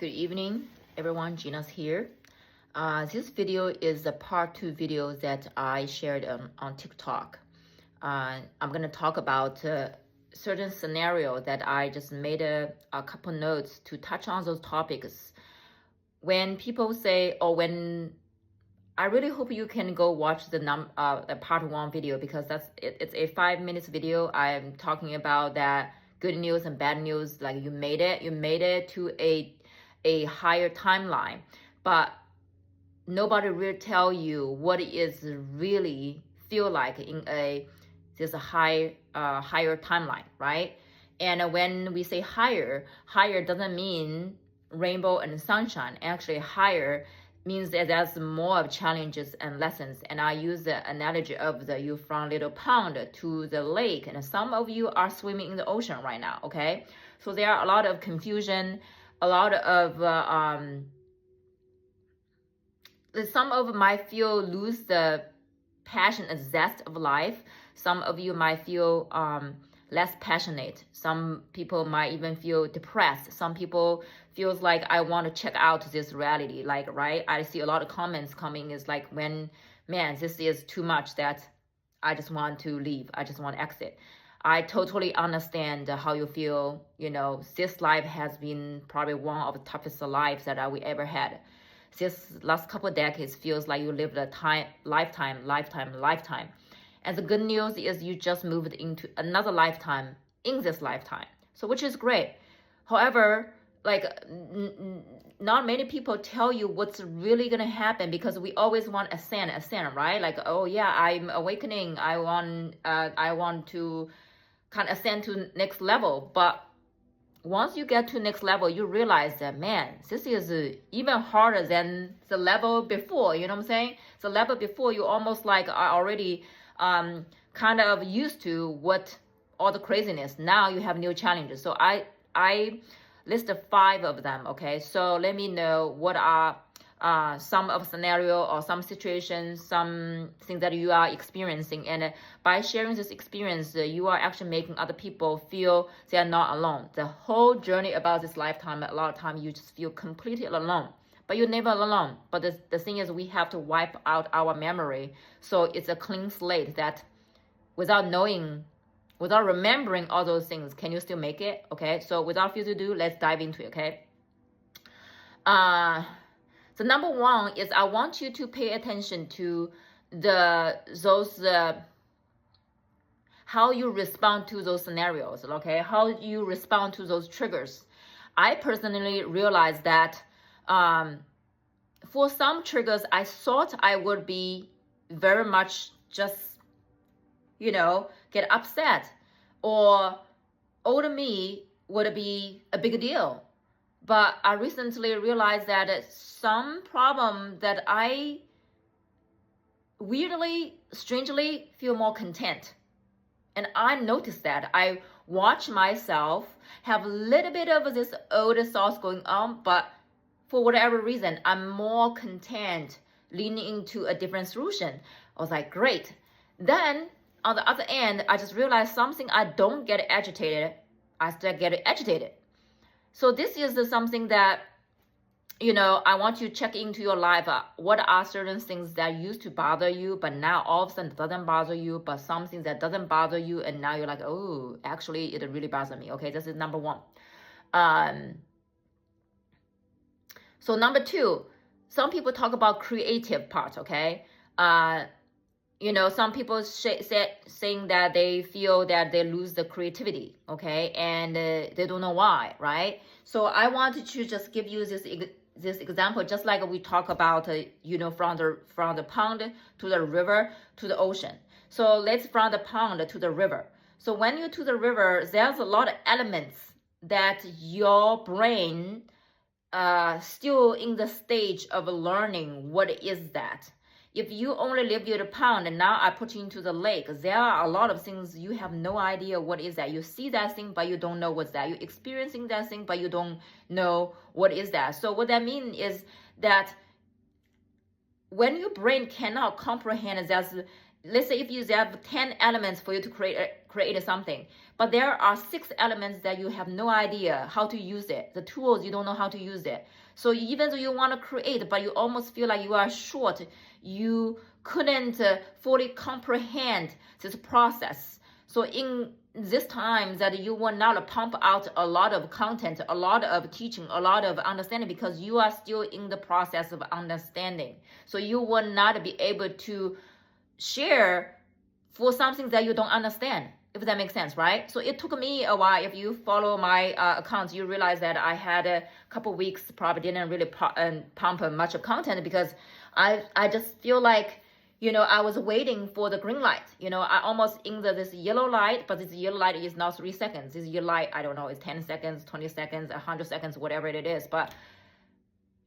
Good evening, everyone. Gina's here. This video is a part 2 video that I shared on TikTok. I'm going to talk about certain scenario that I just made a couple notes to touch on those topics. When people say, or when I really hope you can go watch the part 1 video, because it's a 5 minutes video. I'm talking about that good news and bad news, like you made it to a higher timeline, but nobody will tell you what it is really feel like in this higher timeline, right? And when we say higher doesn't mean rainbow and sunshine. Actually, higher means that there's more of challenges and lessons. And I use the analogy of you from little pond to the lake, and some of you are swimming in the ocean right now, okay? So there are a lot of confusion, a lot of some of might feel lose the passion and zest of life. Some of you might feel less passionate. Some people might even feel depressed. Some people feels like I want to check out this reality. Like, right? I see a lot of comments coming is like, man, this is too much that I just want to leave. I just want to exit. I totally understand how you feel. You know, this life has been probably one of the toughest lives that we ever had. This last couple of decades feels like you lived a lifetime. And the good news is you just moved into another lifetime in this lifetime. So which is great. However, like not many people tell you what's really gonna happen, because we always want ascend, right? Like, oh yeah, I'm awakening. I want to kind of ascend to next level. But once you get to next level, you realize that, man, this is even harder than the level before. You know what I'm saying? The level before, you almost like are already kind of used to what all the craziness. Now you have new challenges. So I listed 5 of them. Okay, so let me know what are some of scenario or some situations, some things that you are experiencing. And by sharing this experience, you are actually making other people feel they are not alone. The whole journey about this lifetime, a lot of time you just feel completely alone. But you're never alone. But the thing is, we have to wipe out our memory. So it's a clean slate that without remembering all those things, can you still make it? Okay, so without further ado, let's dive into it, okay? So number 1 is I want you to pay attention to those how you respond to those scenarios, okay? How you respond to those triggers. I personally realized that for some triggers, I thought I would be very much just, get upset, or older me would be a big deal. But I recently realized that some problem that I weirdly, strangely feel more content. And I noticed that. I watch myself have a little bit of this old thoughts going on, but for whatever reason, I'm more content leaning into a different solution. I was like, great. Then on the other end, I just realized something I don't get agitated, I still get agitated. So this is something that, I want you to check into your life. What are certain things that used to bother you, but now all of a sudden it doesn't bother you, but something that doesn't bother you, and now you're like, oh, actually it really bothers me. Okay, this is number 1. So number 2, some people talk about creative part, okay? Some people saying that they feel that they lose the creativity, okay? And they don't know why, right? So I wanted to just give you this example, just like we talk about, from the pond to the river to the ocean. So let's from the pond to the river. So when you're to the river, there's a lot of elements that your brain still in the stage of learning what is that. If you only live in a pond and now I put you into the lake, there are a lot of things you have no idea what is that. You see that thing, but you don't know what's that. You're experiencing that thing, but you don't know what is that. So what that means is that when your brain cannot comprehend that let's say if you have 10 elements for you to create something, but there are 6 elements that you have no idea how to use it. The tools, you don't know how to use it. So even though you want to create, but you almost feel like you are short, you couldn't fully comprehend this process. So in this time that you will not pump out a lot of content, a lot of teaching, a lot of understanding, because you are still in the process of understanding. So you will not be able to share for something that you don't understand, if that makes sense, right? So it took me a while. If you follow my accounts, you realize that I had a couple weeks, probably didn't really pump much of content, because I just feel like, I was waiting for the green light. I almost in this yellow light, but this yellow light is not 3 seconds. This yellow light, I don't know, it's 10 seconds, 20 seconds, 100 seconds, whatever it is. But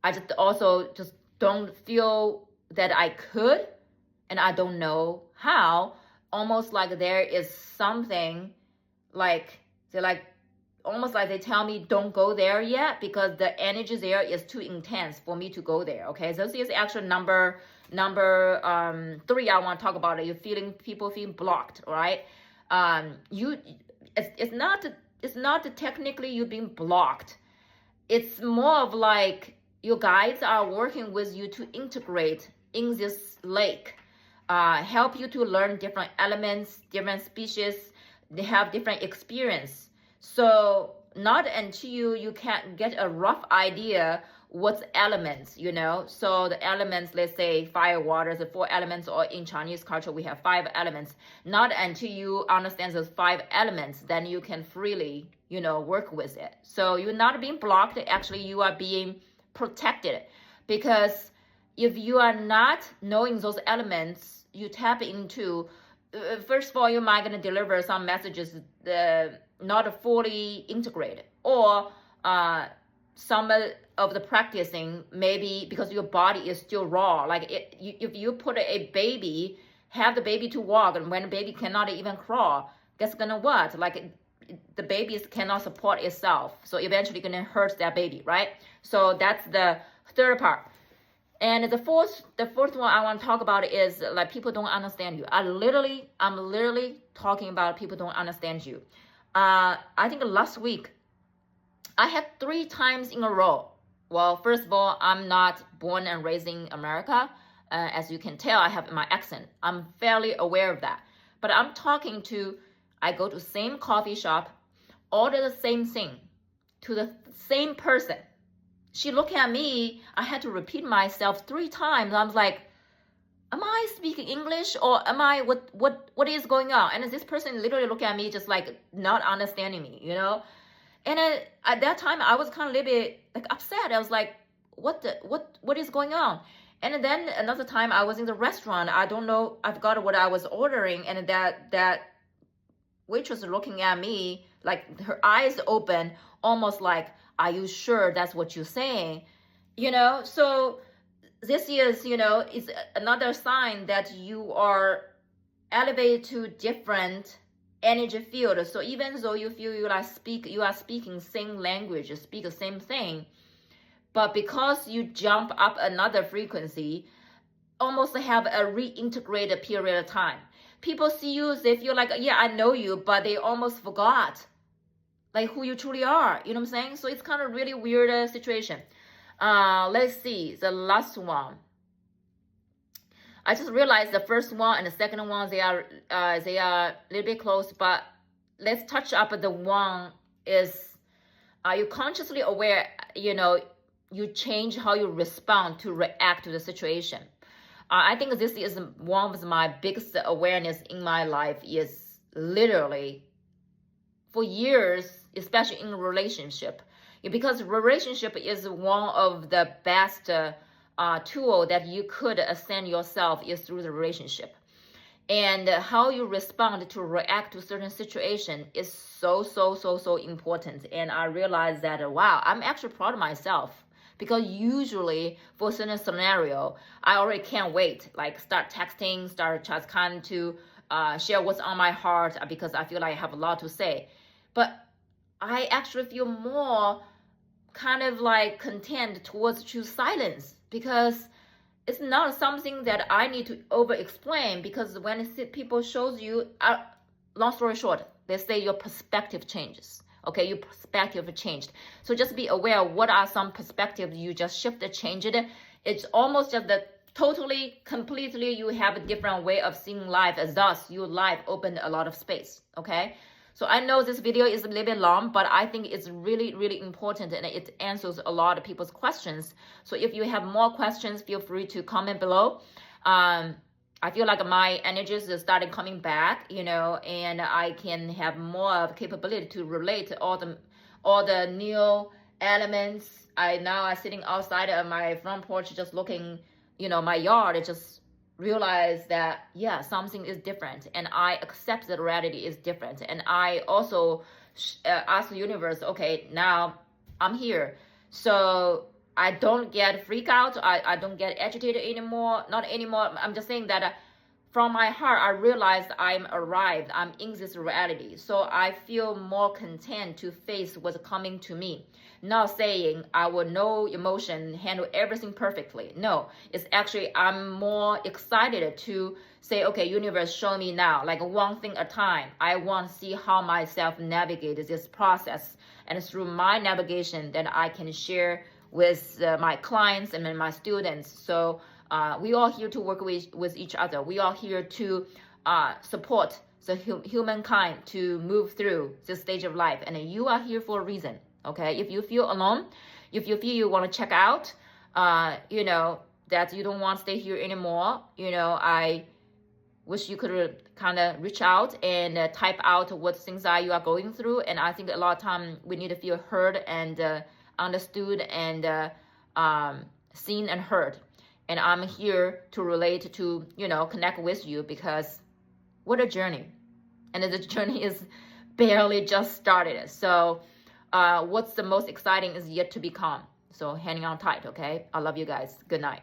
I just also just don't feel that I could, and I don't know how. Almost like there is something like, almost like they tell me don't go there yet, because the energy there is too intense for me to go there. Okay, so this is actually number 3 I want to talk about. It. People feel blocked, right? It's not technically you being blocked. It's more of like your guides are working with you to integrate in this lake, help you to learn different elements, different species. They have different experience. So not until you can get a rough idea what's elements, So the elements, let's say fire, water, the 4 elements, or in Chinese culture, we have 5 elements. Not until you understand those 5 elements, then you can freely, work with it. So you're not being blocked. Actually, you are being protected, because if you are not knowing those elements, you tap into, first of all, you might going to deliver some messages not fully integrated, or some of the practicing, maybe because your body is still raw. Like if you put a baby, have the baby to walk, and when the baby cannot even crawl, that's gonna what? Like the baby cannot support itself. So eventually gonna hurt that baby, right? So that's the third part. And the fourth one I want to talk about is like people don't understand you. I'm literally talking about people don't understand you. I think last week I had 3 times in a row. Well, first of all, I'm not born and raised in America. As you can tell, I have my accent. I'm fairly aware of that. But I go to same coffee shop, order the same thing to the same person. She looked at me. I had to repeat myself 3 times. I was like, am I speaking English, or am I, what is going on? And this person literally looked at me just like not understanding me, And at that time, I was kind of a little bit like upset. I was like, what is going on? And then another time I was in the restaurant. I don't know, I forgot what I was ordering. And that waitress looking at me, like her eyes open, almost like, are you sure that's what you're saying? So this is, is another sign that you are elevated to different energy field. So even though you feel you are speaking same language, you speak the same thing, but because you jump up another frequency, almost have a reintegrated period of time. People see you, they feel like, yeah, I know you, but they almost forgot like who you truly are. You know what I'm saying? So it's kind of really weird situation. Let's see the last one. I just realized the first one and the second one, they are a little bit close, but let's touch up the one is, are you consciously aware, you change how you respond to react to the situation. I think this is one of my biggest awareness in my life, is literally for years, especially in a relationship, because relationship is one of the best tool that you could ascend yourself is through the relationship. And how you respond to react to certain situation is so important. And I realized that, wow, I'm actually proud of myself, because usually for certain scenario, I already can't wait, like start texting, start just kind to share what's on my heart, because I feel like I have a lot to say. But I actually feel more kind of like content towards choose silence, because it's not something that I need to over explain, because when people shows you, long story short, they say your perspective changes. Okay, your perspective changed. So just be aware what are some perspectives you just shifted, change it. It's almost just the totally, completely, you have a different way of seeing life, as thus your life opened a lot of space. Okay. So I know this video is a little bit long, but I think it's really, really important, and it answers a lot of people's questions. So if you have more questions, feel free to comment below. I feel like my energies are starting coming back, and I can have more of capability to relate to all the new elements. I'm sitting outside of my front porch, just looking, my yard. It just realize that, yeah, something is different, and I accept that reality is different. And I also ask the universe, okay, now I'm here, so I don't get freaked out, I don't get agitated anymore, not anymore. I'm just saying that from my heart, I realized I'm arrived, I'm in this reality. So I feel more content to face what's coming to me. Not saying I will no emotion, handle everything perfectly. No, it's actually I'm more excited to say, okay, universe, show me now, like one thing at a time. I want to see how myself navigate this process. And through my navigation, then I can share with my clients and my students. So we all here to work with each other. We are here to support the humankind to move through this stage of life. And you are here for a reason. Okay, if you feel alone, if you feel you want to check out, that you don't want to stay here anymore, I wish you could kind of reach out and type out what things are you are going through. And I think a lot of time we need to feel heard and understood and seen and heard. And I'm here to relate to, connect with you, because what a journey. And the journey is barely just started. So what's the most exciting is yet to become. So hanging on tight, okay? I love you guys. Good night.